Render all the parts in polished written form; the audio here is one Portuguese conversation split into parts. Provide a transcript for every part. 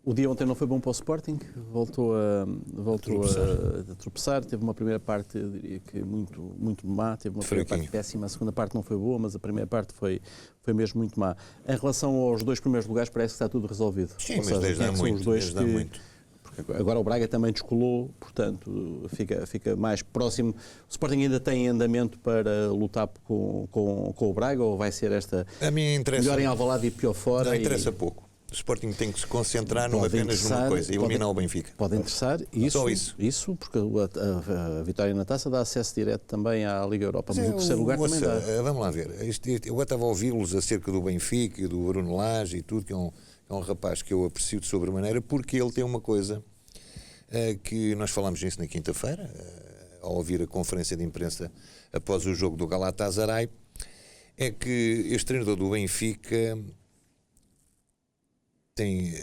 O dia ontem não foi bom para o Sporting, voltou a tropeçar, teve uma primeira parte, eu diria que muito má, teve uma primeira parte péssima, a segunda parte não foi boa, mas a primeira parte foi mesmo muito má. Em relação aos dois primeiros lugares parece que está tudo resolvido. Sim, ou seja, quem é que são os dois que... Porque agora o Braga também descolou, portanto fica mais próximo. O Sporting ainda tem andamento para lutar com o Braga, ou vai ser esta melhor em Alvalade e pior fora? Não interessa pouco. O Sporting tem que se concentrar apenas numa coisa, eliminar o Benfica. Pode interessar, só isso, porque a vitória na Taça dá acesso direto também à Liga Europa, mas o terceiro lugar também dá. Vamos lá ver, eu estava a ouvi-los acerca do Benfica, do Bruno Lage e tudo, que é um rapaz que eu aprecio de sobremaneira, porque ele tem uma coisa que nós falámos nisso na quinta-feira, ao ouvir a conferência de imprensa após o jogo do Galatasaray, é que este treinador do Benfica tem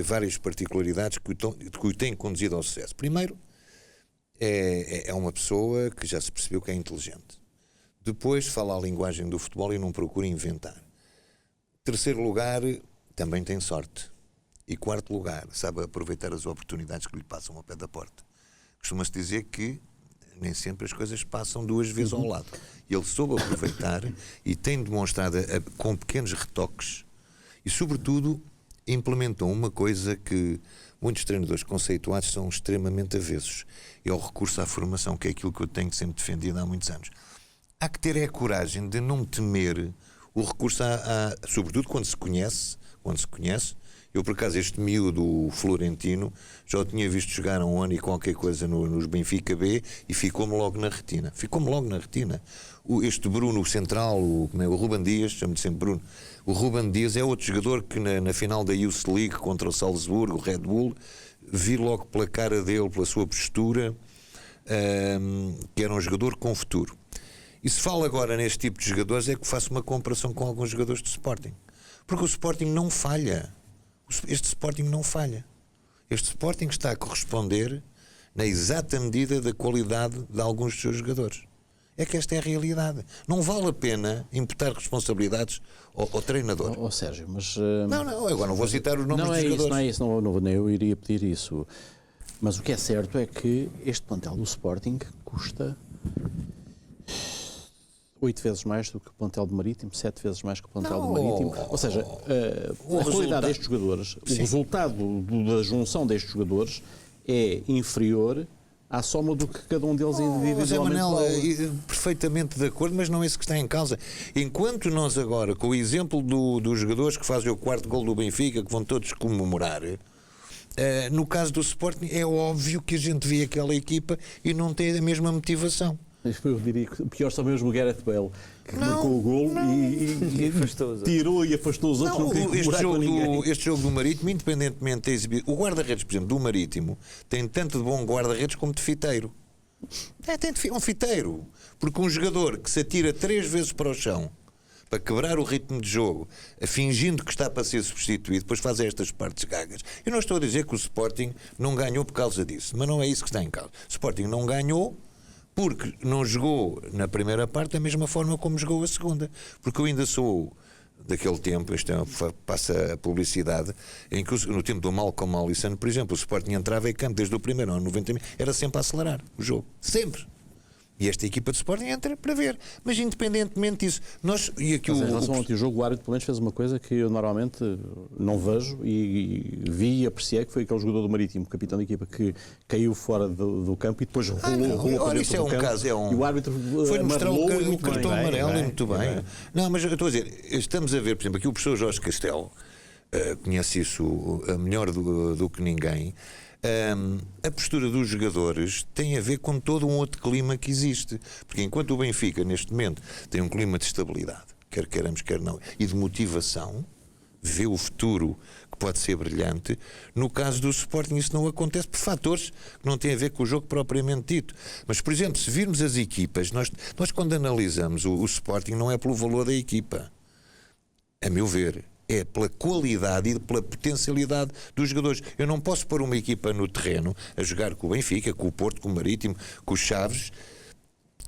várias particularidades que o têm conduzido ao sucesso. Primeiro, é uma pessoa que já se percebeu que é inteligente. Depois, fala a linguagem do futebol e não procura inventar. Terceiro lugar, também tem sorte. E quarto lugar, sabe aproveitar as oportunidades que lhe passam ao pé da porta. Costuma-se dizer que nem sempre as coisas passam duas vezes ao lado. Ele soube aproveitar e tem demonstrado com pequenos retoques e, sobretudo, implementou uma coisa que muitos treinadores conceituados são extremamente avessos. É o recurso à formação, que é aquilo que eu tenho sempre defendido há muitos anos. Há que ter a coragem de não temer o recurso sobretudo quando se conhece. Eu, por acaso, este miúdo, o Florentino, já o tinha visto jogar há um ano e qualquer coisa nos Benfica B e ficou-me logo na retina. Este Bruno, o central, o Ruben Dias, chamo-lhe sempre Bruno, o Ruben Dias é outro jogador que na final da Youth League contra o Salzburgo, o Red Bull, vi logo pela cara dele, pela sua postura, que era um jogador com futuro. E se fala agora neste tipo de jogadores, é que faço uma comparação com alguns jogadores do Sporting. Porque o Sporting não falha. Este Sporting não falha. Este Sporting está a corresponder na exata medida da qualidade de alguns dos seus jogadores. É que esta é a realidade. Não vale a pena imputar responsabilidades ao treinador. Sérgio, mas... Não, agora não vou citar os nomes dos jogadores. Não é isso, nem eu iria pedir isso. Mas o que é certo é que este plantel do Sporting custa 8 vezes mais do que o plantel do Marítimo, 7 vezes mais que o plantel do Marítimo. Ou seja, a qualidade destes jogadores, o resultado da junção destes jogadores é inferior à soma do que cada um deles individualmente vale. Perfeitamente de acordo, mas não é isso que está em causa. Enquanto nós agora, com o exemplo dos jogadores que fazem o quarto gol do Benfica, que vão todos comemorar, no caso do Sporting, é óbvio que a gente vê aquela equipa e não tem a mesma motivação. Eu diria que o pior só mesmo o Gareth Bale, que marcou o gol e tirou e afastou os outros. Este jogo do Marítimo, independentemente de exibir, o guarda-redes, por exemplo, do Marítimo, tem tanto de bom guarda-redes como de fiteiro. Tem um fiteiro, porque um jogador que se atira 3 vezes para o chão para quebrar o ritmo de jogo, fingindo que está para ser substituído, depois faz estas partes gagas. Eu não estou a dizer que o Sporting não ganhou por causa disso, mas não é isso que está em causa. O Sporting não ganhou porque não jogou na primeira parte da mesma forma como jogou a segunda. Porque eu ainda sou daquele tempo, passa a publicidade, em que no tempo do Malcolm Alisson, por exemplo, o Sporting entrava em campo desde o primeiro ano, 90 minutos, era sempre a acelerar o jogo. Sempre. E esta equipa de Sporting entra para ver. Mas independentemente disso, em relação ao antejogo, o árbitro pelo menos fez uma coisa que eu normalmente não vejo e vi e apreciei, que foi aquele jogador do Marítimo, capitão da equipa, que caiu fora do campo e depois rolou para dentro do campo. Caso, e o árbitro foi mostrar o cartão amarelo e muito bem. Bem. Não, mas eu estou a dizer, estamos a ver, por exemplo, aqui o professor Jorge Castelo conhece isso melhor do que ninguém. A postura dos jogadores tem a ver com todo um outro clima que existe, porque enquanto o Benfica neste momento tem um clima de estabilidade, quer queiramos, quer não, e de motivação, vê o futuro que pode ser brilhante, no caso do Sporting isso não acontece por fatores que não têm a ver com o jogo propriamente dito. Mas, por exemplo, se virmos as equipas, nós quando analisamos o Sporting não é pelo valor da equipa, a meu ver, é pela qualidade e pela potencialidade dos jogadores. Eu não posso pôr uma equipa no terreno a jogar com o Benfica, com o Porto, com o Marítimo, com o Chaves,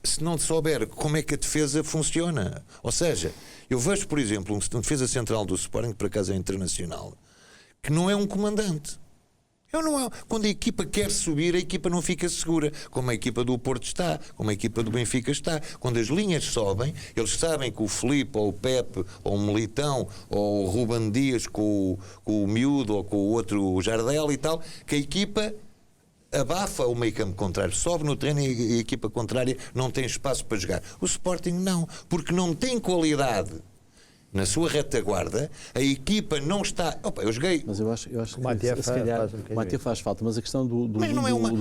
se não souber como é que a defesa funciona. Ou seja, eu vejo, por exemplo, um defesa central do Sporting, que por acaso é internacional, que não é um comandante. Quando a equipa quer subir, a equipa não fica segura, como a equipa do Porto está, como a equipa do Benfica está. Quando as linhas sobem, eles sabem que o Filipe, ou o Pepe, ou o Militão, ou o Ruben Dias com o Miúdo, ou com o outro, o Jardel e tal, que a equipa abafa o meio campo contrário, sobe no terreno e a equipa contrária não tem espaço para jogar. O Sporting não, porque não tem qualidade na sua retaguarda, a equipa não está... Opa, eu joguei... Mas eu acho que se calhar o Matia faz falta, mas a questão do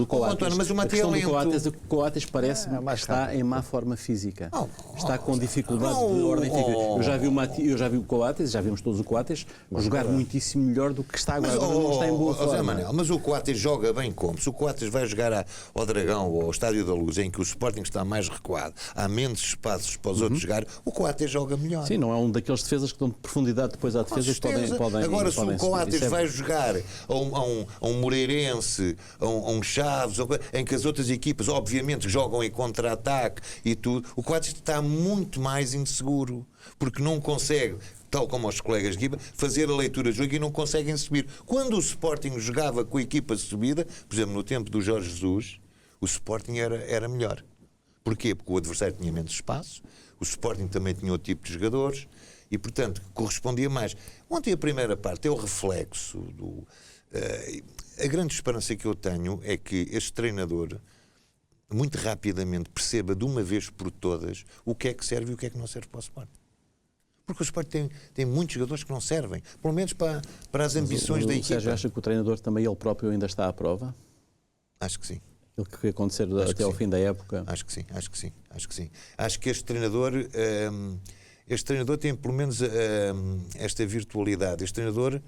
Coates... Mas o Matia o Coates parece que está em má forma física. Está com dificuldade de ordem física. Eu já vi o Coates, já vimos todos o Coates, jogar muitíssimo melhor do que está agora. Não está em boa forma. Manel, mas o Coates joga bem como? Se o Coates vai jogar ao Dragão ou ao Estádio da Luz, em que o Sporting está mais recuado, há menos espaços para os outros jogar, o Coates joga melhor. Sim, não é um daqueles defesas que dão profundidade depois à defesa que podem agora, se o Coates vai jogar a um Moreirense, a um Chaves, em que as outras equipas, obviamente, jogam em contra-ataque e tudo, o Coates está muito mais inseguro, porque não consegue, tal como os colegas de equipa, fazer a leitura de jogo e não conseguem subir. Quando o Sporting jogava com a equipa subida, por exemplo, no tempo do Jorge Jesus, o Sporting era melhor. Porquê? Porque o adversário tinha menos espaço, o Sporting também tinha outro tipo de jogadores, e, portanto, correspondia mais. Ontem a primeira parte é o reflexo a grande esperança que eu tenho é que este treinador muito rapidamente perceba de uma vez por todas o que é que serve e o que é que não serve para o Sporting. Porque o Sporting tem muitos jogadores que não servem, pelo menos para as ambições da equipa. Sérgio, acha que o treinador também, ele próprio, ainda está à prova? Acho que sim. O que acontecer até ao fim da época? Acho que sim. Acho que este treinador tem pelo menos esta virtualidade. Este treinador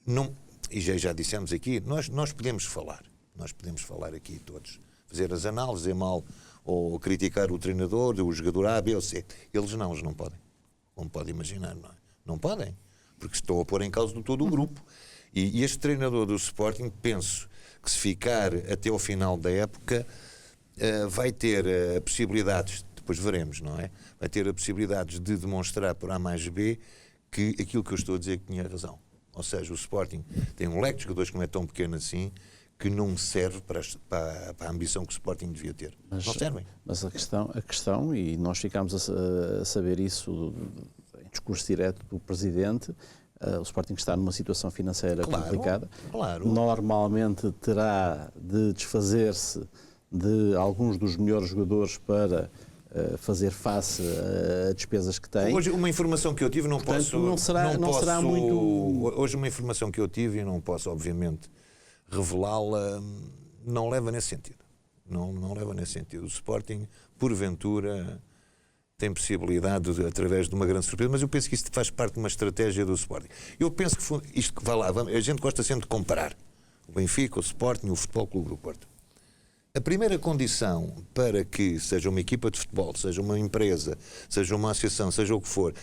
não, e já dissemos aqui, nós podemos falar aqui todos, fazer as análises, dizer mal ou criticar o treinador, o jogador A, B ou C. Eles não podem. Como pode imaginar, não é? Não podem, porque estão a pôr em causa de todo o grupo. E este treinador do Sporting, penso que se ficar até ao final da época, vai ter possibilidades, depois veremos, não é? Vai ter a possibilidade de demonstrar por A mais B que aquilo que eu estou a dizer que tinha razão. Ou seja, o Sporting tem um leque de jogadores que não é tão pequeno assim, que não serve para a ambição que o Sporting devia ter. Não servem. Mas a questão, e nós ficámos a saber isso em discurso direto do Presidente, o Sporting está numa situação financeira complicada. Claro. Normalmente terá de desfazer-se de alguns dos melhores jogadores para fazer face a despesas que tem. Hoje, uma informação que eu tive, não será muito... Hoje, uma informação que eu tive, e não posso, obviamente, revelá-la, não leva nesse sentido. Não leva nesse sentido. O Sporting, porventura, tem possibilidade, através de uma grande surpresa, mas eu penso que isto faz parte de uma estratégia do Sporting. Eu penso que isto que vai lá, a gente gosta sempre de comparar o Benfica, o Sporting, o Futebol Clube do Porto. A primeira condição para que seja uma equipa de futebol, seja uma empresa, seja uma associação, seja o que for,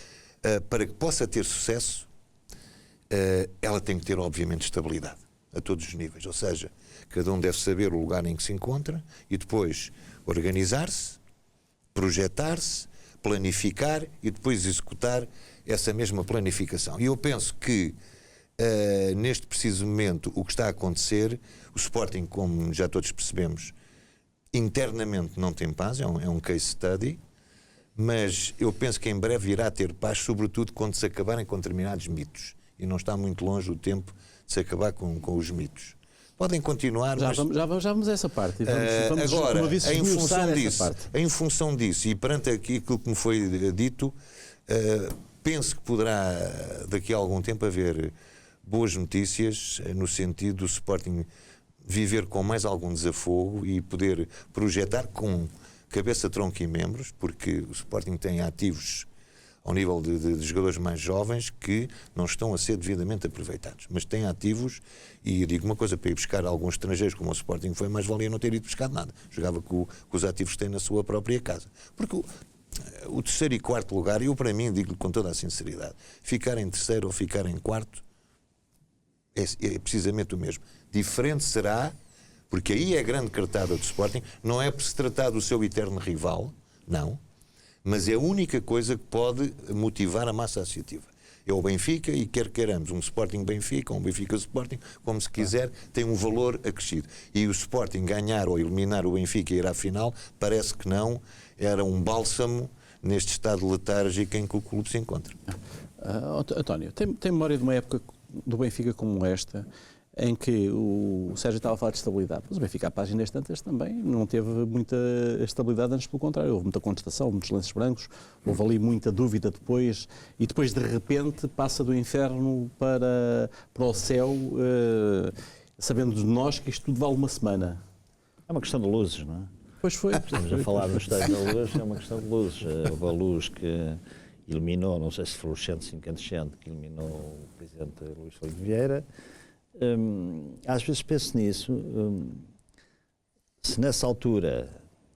para que possa ter sucesso, ela tem que ter, obviamente, estabilidade a todos os níveis. Ou seja, cada um deve saber o lugar em que se encontra e depois organizar-se, projetar-se, planificar e depois executar essa mesma planificação. E eu penso que neste preciso momento o que está a acontecer, o Sporting, como já todos percebemos, internamente não tem paz, é um case study, mas eu penso que em breve irá ter paz, sobretudo quando se acabarem com determinados mitos, e não está muito longe o tempo de se acabar com os mitos. Podem continuar, já vamos a essa parte. Vamos agora, em função disso e perante aquilo que me foi dito, penso que poderá daqui a algum tempo haver boas notícias no sentido do Sporting viver com mais algum desafogo e poder projetar com cabeça, tronco e membros, porque o Sporting tem ativos ao nível de jogadores mais jovens que não estão a ser devidamente aproveitados, mas tem ativos, e eu digo uma coisa, para ir buscar alguns estrangeiros como o Sporting foi, mais valia não ter ido buscar nada, jogava com os ativos que tem na sua própria casa, porque o terceiro e quarto lugar, eu para mim digo-lhe com toda a sinceridade, ficar em terceiro ou ficar em quarto é precisamente o mesmo. Diferente será, porque aí é a grande cartada do Sporting, não é por se tratar do seu eterno rival, não, mas é a única coisa que pode motivar a massa associativa. é o Benfica, e quer queiramos um Sporting-Benfica, um Benfica-Sporting, como se quiser, tem um valor acrescido. E o Sporting ganhar ou eliminar o Benfica e ir à final, parece que não, era um bálsamo neste estado letárgico em que o clube se encontra. António, tem memória de uma época do Benfica como esta, em que o Sérgio estava a falar de estabilidade, mas o Benfica, à página das tantas, também não teve muita estabilidade, antes pelo contrário, houve muita contestação, muitos lances brancos, houve ali muita dúvida depois, e depois de repente passa do inferno para o céu, sabendo de nós que isto tudo vale uma semana. É uma questão de luzes, não é? Pois foi. Estamos a falar do estado da luz, é uma questão de luzes. Houve a luz que eliminou, não sei se fluorescente, se incandescente, que eliminou o presidente Luís Filipe Vieira. Às vezes penso nisso, se nessa altura,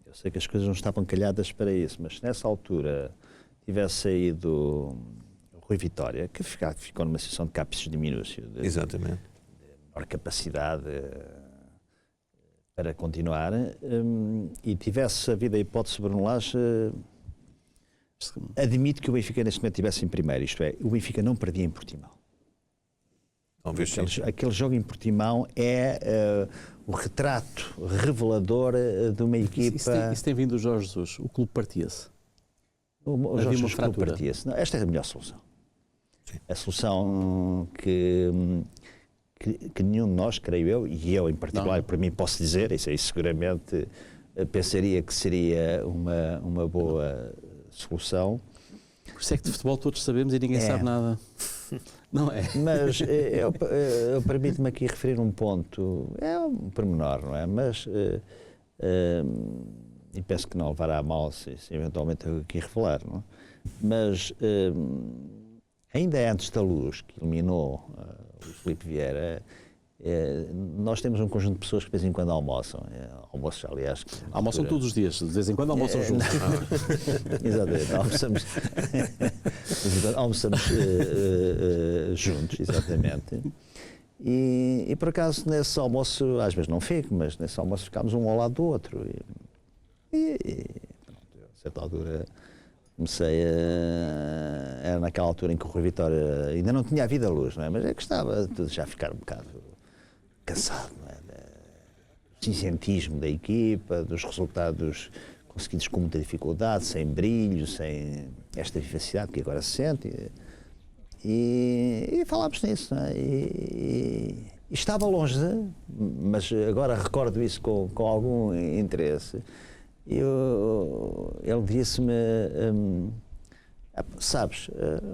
eu sei que as coisas não estavam calhadas para isso, mas se nessa altura tivesse saído o Rui Vitória, que ficou numa situação de cápsis de minúcio, de menor capacidade para continuar, e tivesse havido a hipótese de Bruno Lage, admito que o Benfica neste momento estivesse em primeiro, isto é, o Benfica não perdia em Portimão. Aquele jogo em Portimão é o retrato revelador de uma equipa... Isso tem vindo do Jorge Jesus, o clube partia-se. O Jorge Jesus partia-se. Esta é a melhor solução. Sim. A solução que nenhum de nós, creio eu, e eu em particular, para mim posso dizer, isso aí seguramente pensaria que seria uma boa solução. Por isso é que de futebol todos sabemos e ninguém sabe nada. Não é? Mas eu permito-me aqui referir um ponto, é um pormenor, não é? Mas, e penso que não levará a mal se eventualmente eu aqui revelar, não é? Mas ainda antes da luz que eliminou o Filipe Vieira, nós temos um conjunto de pessoas que de vez em quando almoçam. Almoços, aliás. Almoçam todos os dias, de vez em quando almoçam juntos. Exatamente, almoçamos juntos, exatamente. E por acaso nesse almoço, às vezes não fico, mas nesse almoço ficámos um ao lado do outro. E pronto, a certa altura comecei a... Era naquela altura em que o Rui Vitória ainda não tinha havido a luz, não é? Mas é que estava tudo já a ficar um bocado cansado, não é? Do cinzentismo da equipa, dos resultados conseguidos com muita dificuldade, sem brilho, sem esta vivacidade que agora se sente. E falámos nisso, não é? E estava longe, mas agora recordo isso com algum interesse. Ele disse-me, sabes,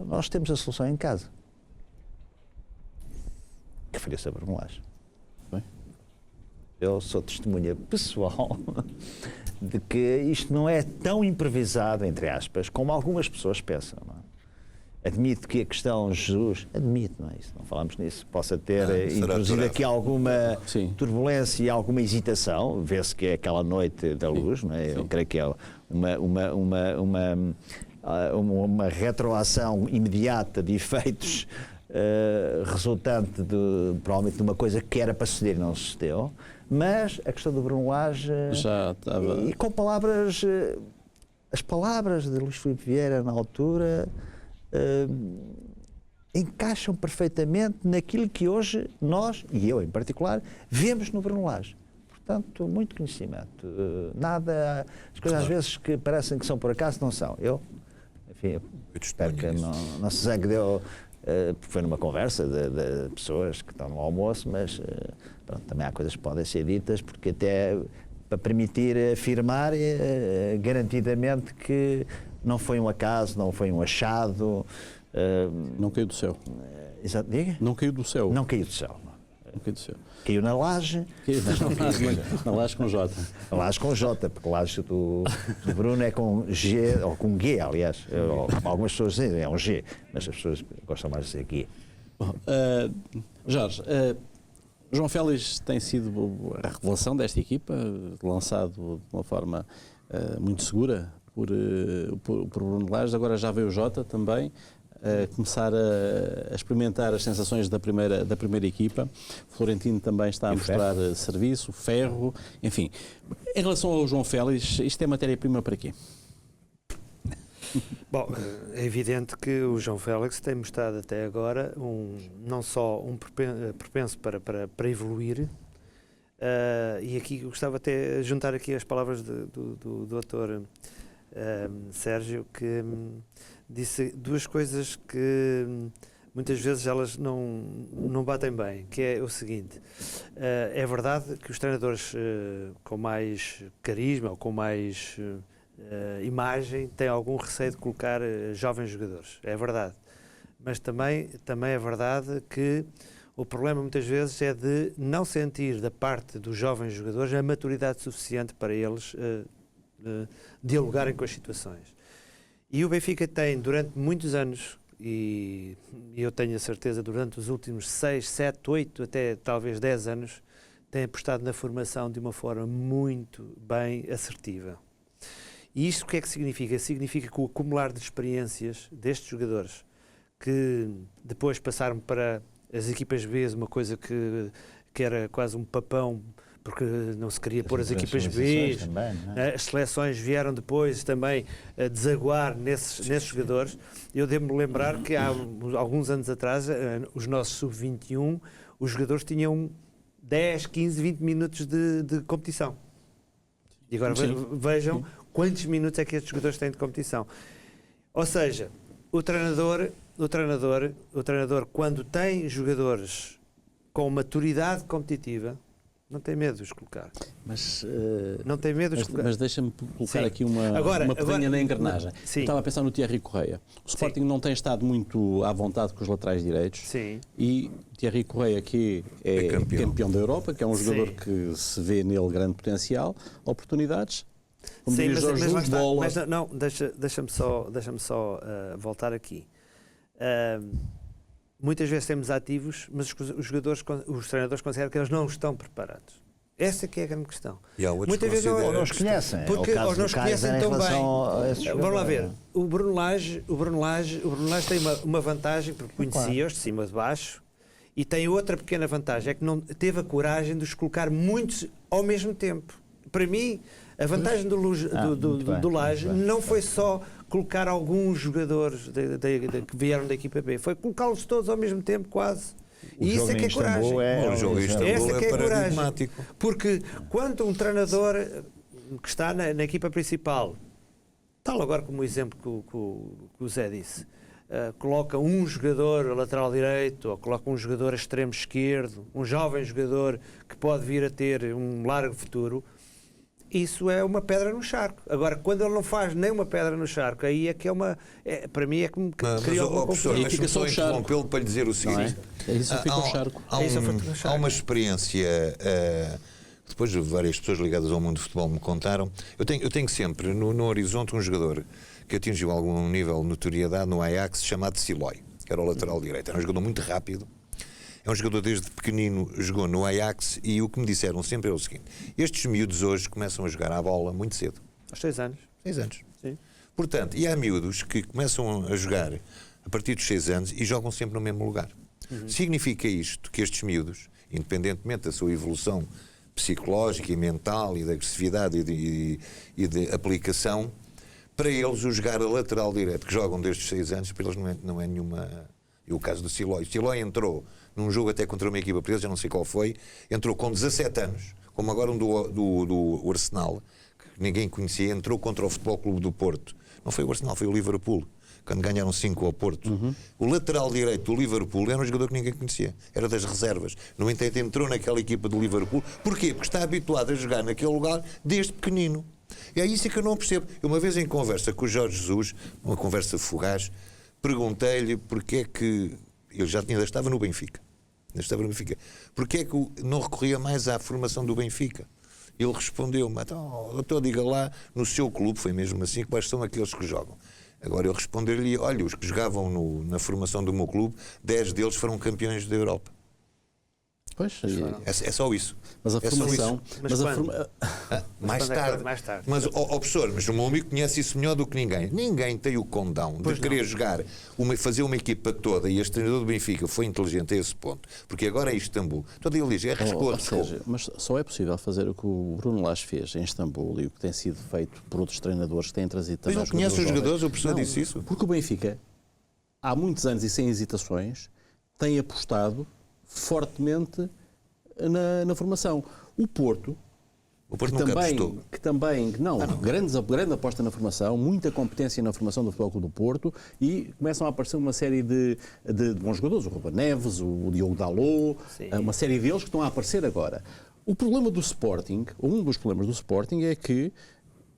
nós temos a solução em casa. Que faria sobre Bruno Lage. Eu sou testemunha pessoal de que isto não é tão improvisado, entre aspas, como algumas pessoas pensam. Não é? Admito que a questão Jesus, não é isso, não falamos nisso, possa ter introduzido aqui alguma turbulência e alguma hesitação, vê-se que é aquela noite da luz, não é? Eu creio que é uma retroação imediata de efeitos resultante provavelmente de uma coisa que era para suceder e não sucedeu, mas a questão do Bruno Lage já estava... E com palavras, as palavras de Luís Filipe Vieira na altura encaixam perfeitamente naquilo que hoje nós, e eu em particular, vemos no Bruno Lage. Portanto, muito conhecimento. Nada, as coisas às vezes que parecem que são por acaso, não são. Enfim, espero que não se zangue deu... foi numa conversa de pessoas que estão no almoço, mas pronto, também há coisas que podem ser ditas, porque até para permitir afirmar garantidamente que não foi um acaso, não foi um achado. Não caiu do céu. Diga? Não caiu do céu. Não caiu do céu. Não caiu do céu. Caiu na laje. Na laje com J. Na laje com J, porque a laje do Bruno é com G, ou com G, aliás. Algumas pessoas dizem é um G, mas as pessoas gostam mais de dizer G. Bom, Jorge, João Félix tem sido a revelação desta equipa, lançado de uma forma muito segura por Bruno Lage. Agora já veio o Jota também. Começar a experimentar as sensações da primeira equipa. Florentino também está a mostrar serviço, Ferro, enfim. Em relação ao João Félix, isto é matéria-prima para quê? Bom, é evidente que o João Félix tem mostrado até agora não só um propenso para evoluir, e aqui eu gostava até de juntar aqui as palavras do Dr. Sérgio, que disse duas coisas que muitas vezes elas não batem bem, que é o seguinte: é verdade que os treinadores com mais carisma ou com mais imagem têm algum receio de colocar jovens jogadores, é verdade, mas também é verdade que o problema muitas vezes é de não sentir da parte dos jovens jogadores a maturidade suficiente para eles dialogarem com as situações. E o Benfica tem, durante muitos anos, e eu tenho a certeza durante os últimos 6, 7, 8, até talvez 10 anos, tem apostado na formação de uma forma muito bem assertiva. E isto o que é que significa? Significa que o acumular de experiências destes jogadores, que depois passaram para as equipas B, uma coisa que era quase um papão, porque não se queria pôr as equipas B, também, as seleções vieram depois também a desaguar nesses jogadores. Eu devo-me lembrar que há alguns anos atrás, os nossos sub-21, os jogadores tinham 10, 15, 20 minutos de competição. E agora vejam quantos minutos é que estes jogadores têm de competição. Ou seja, o treinador, quando tem jogadores com maturidade competitiva, não tem medo de os colocar. Não tem medo de os colocar. Mas deixa-me colocar aqui uma pedrinha na engrenagem. Eu estava a pensar no Thierry Correia. O Sporting não tem estado muito à vontade com os laterais direitos. Sim. E Thierry Correia, que é campeão da Europa, que é um jogador que se vê nele grande potencial, oportunidades. Como sim, mas bola. Mas não, deixa-me só voltar aqui. Muitas vezes temos ativos, mas os treinadores consideram que eles não estão preparados. Essa que é a grande questão. Muitas vezes ou não os conhecem. Porque ou não os conhecem tão bem. Vamos lá ver. O Bruno Lage tem uma vantagem, porque conhecia-os de cima de baixo, e tem outra pequena vantagem, é que não teve a coragem de os colocar muitos ao mesmo tempo. Para mim, a vantagem do Lage não foi só colocar alguns jogadores que vieram da equipa B, foi colocá-los todos ao mesmo tempo, quase. E isso é que é coragem. O jogo em Istambul é paradigmático. Porque quando um treinador que está na equipa principal, tal agora como o exemplo que o Zé disse, coloca um jogador a lateral direito, ou coloca um jogador a extremo esquerdo, um jovem jogador que pode vir a ter um largo futuro, isso é uma pedra no charco. Agora, quando ele não faz nem uma pedra no charco, aí é que para mim é como cria alguma confusão. Mas fica só interrompê-lo para lhe dizer o seguinte. É isso que fica o charco. Há uma experiência, depois várias pessoas ligadas ao mundo do futebol me contaram, eu tenho sempre no horizonte um jogador que atingiu algum nível de notoriedade no Ajax, chamado Siloy, que era o lateral direito. Era um jogador muito rápido. É um jogador desde pequenino, jogou no Ajax, e o que me disseram sempre é o seguinte: estes miúdos hoje começam a jogar à bola muito cedo. Aos 6 anos. 6 anos. Sim. Portanto, e há miúdos que começam a jogar a partir dos 6 anos e jogam sempre no mesmo lugar. Significa isto que estes miúdos, independentemente da sua evolução psicológica e mental e da agressividade e de aplicação, para eles o jogar a lateral direito, que jogam desde os 6 anos, para eles não é nenhuma... E o caso do Siloy. O Siloy entrou num jogo até contra uma equipa presa, já não sei qual foi, entrou com 17 anos, como agora um do Arsenal, que ninguém conhecia, entrou contra o Futebol Clube do Porto. Não foi o Arsenal, foi o Liverpool, quando ganharam 5 ao Porto. O lateral direito do Liverpool era um jogador que ninguém conhecia, era das reservas. No entanto, entrou naquela equipa do Liverpool. Porquê? Porque está habituado a jogar naquele lugar desde pequenino. E é isso que eu não percebo. Eu, uma vez em conversa com o Jorge Jesus, uma conversa fugaz, perguntei-lhe porque é que... Ele ainda estava no Benfica. Porque é que não recorria mais à formação do Benfica? Ele respondeu-me: então diga lá no seu clube, foi mesmo assim, quais são aqueles que jogam. Agora eu responder-lhe: olha, os que jogavam na formação do meu clube, 10 deles foram campeões da Europa. Pois, É só isso. mas a formação... Mais tarde. Mas, professor, mas o meu amigo conhece isso melhor do que ninguém. Ninguém tem o condão de querer jogar, fazer uma equipa toda, e este treinador do Benfica foi inteligente a esse ponto, porque agora é Istambul. Todo ele diz, arriscou. Mas só é possível fazer o que o Bruno Lage fez em Istambul e o que tem sido feito por outros treinadores que têm trazido também. Mas não conhece os jogadores, o professor disse isso? Porque o Benfica, há muitos anos e sem hesitações, tem apostado fortemente na formação. O Porto grande aposta na formação, muita competência na formação do Futebol Clube do Porto, e começam a aparecer uma série de bons jogadores, o Ruben Neves, o Diogo Dalot, uma série deles que estão a aparecer agora. O problema do Sporting, um dos problemas do Sporting é que,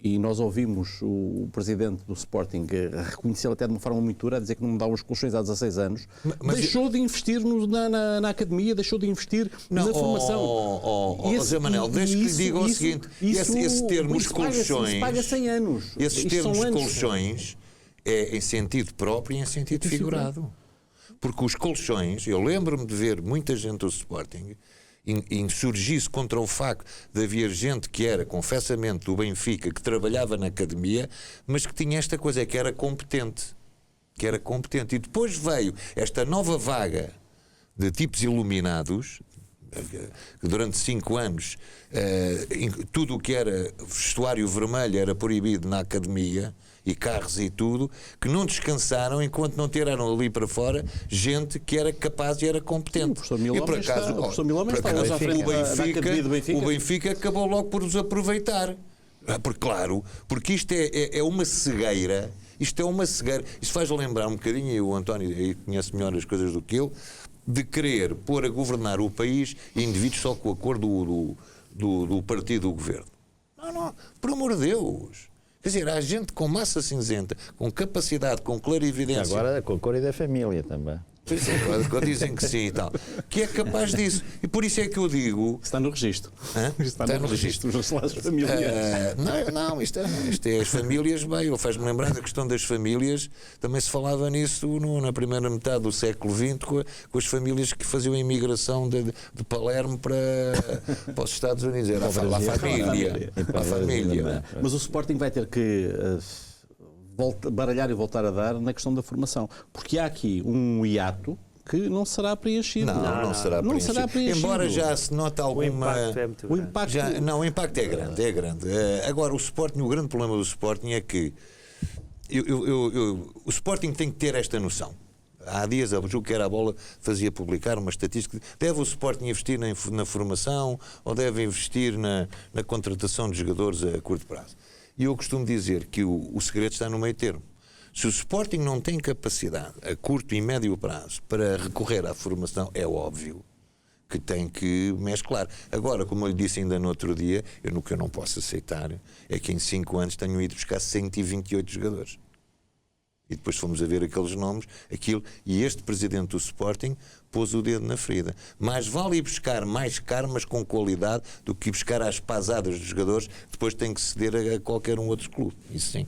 e nós ouvimos o presidente do Sporting reconhecê-lo até de uma forma muito dura, a dizer que não me dá os colchões há 16 anos, deixou de investir na academia, deixou de investir na formação. Zé Manel, deixe que lhe diga o seguinte, esse termo, os colchões... paga 100 anos. Esses termos colchões é em sentido próprio e em sentido figurado. Porque os colchões, eu lembro-me de ver muita gente do Sporting insurgir-se contra o facto de haver gente que era, confessamente, do Benfica, que trabalhava na academia, mas que tinha esta coisa, que era competente. E depois veio esta nova vaga de tipos iluminados, que durante 5 anos tudo o que era vestuário vermelho era proibido na academia, e carros e tudo, que não descansaram enquanto não tiraram ali para fora gente que era capaz e era competente. Sim, o professor Milhomem o Benfica acabou logo por os aproveitar. Porque isto é uma cegueira. Isto faz lembrar um bocadinho, e o António aí conhece melhor as coisas do que eu, de querer pôr a governar o país indivíduos só com o acordo do partido do governo. Não, por amor de Deus. Quer dizer, há gente com massa cinzenta, com capacidade, com clarividência. Agora com a cor e da família também. Pois é, quando dizem que sim e tal, que é capaz disso. E por isso é que eu digo... Está no registro. Está no registro. Dos laços familiares. Isto é as famílias, bem, faz-me lembrar da questão das famílias, também se falava nisso na primeira metade do século XX, com as famílias que faziam a imigração de Palermo para os Estados Unidos. Era a família. Mas o Sporting vai ter que... baralhar e voltar a dar na questão da formação, porque há aqui um hiato que não será preenchido. Não será preenchido. Embora já se note alguma... O impacto o impacto é grande. Agora, o grande problema do Sporting é que o Sporting tem que ter esta noção. Há dias, eu julgo que era a Bola, fazia publicar uma estatística. Deve o Sporting investir na formação ou deve investir na contratação de jogadores a curto prazo? E eu costumo dizer que o segredo está no meio termo. Se o Sporting não tem capacidade a curto e médio prazo para recorrer à formação, é óbvio que tem que mesclar. Agora, como eu lhe disse ainda no outro dia, o que eu não posso aceitar é que em 5 anos tenham ido buscar 128 jogadores. E depois fomos a ver aqueles nomes, e este presidente do Sporting pôs o dedo na ferida. Mais vale ir buscar mais caro, mas com qualidade, do que ir buscar às pasadas dos jogadores, depois tem que ceder a qualquer outro clube. Isso sim.